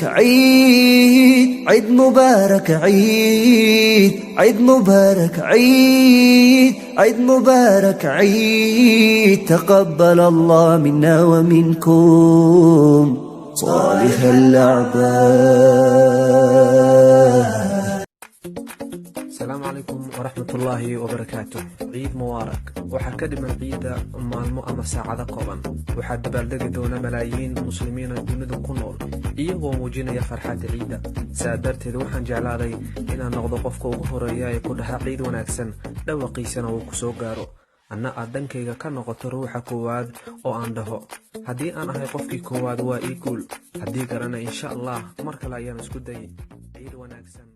مبارك عيد عيد مبارك عيد عيد مبارك عيد عيد مبارك عيد تقبل الله منا ومنكم صالح الأعمال. السلام عليكم ورحمة الله وبركاته. عيد مبارك. waxaa ka dhiman ciida maalmo ama saacado kooban. waxaa dabaaldegi doona malaayiin muslimiin dunida ku nool iyagoo muujinaya farxadda ciida. saa darteed waxaan jeclaaday inaan noqdo qofka ugu horeeya ee ku dhaha ciid wanaagsan dhawaqiisana uu ku soo gaaro. anna aad dhankayga ka noqoto ruuxa koowaad oo aan dhaho haddii aan ahay qofkii koowaad waa ii guul. haddii garana insha allah mar kale ayaan isku dayay. ciid wanaagsan.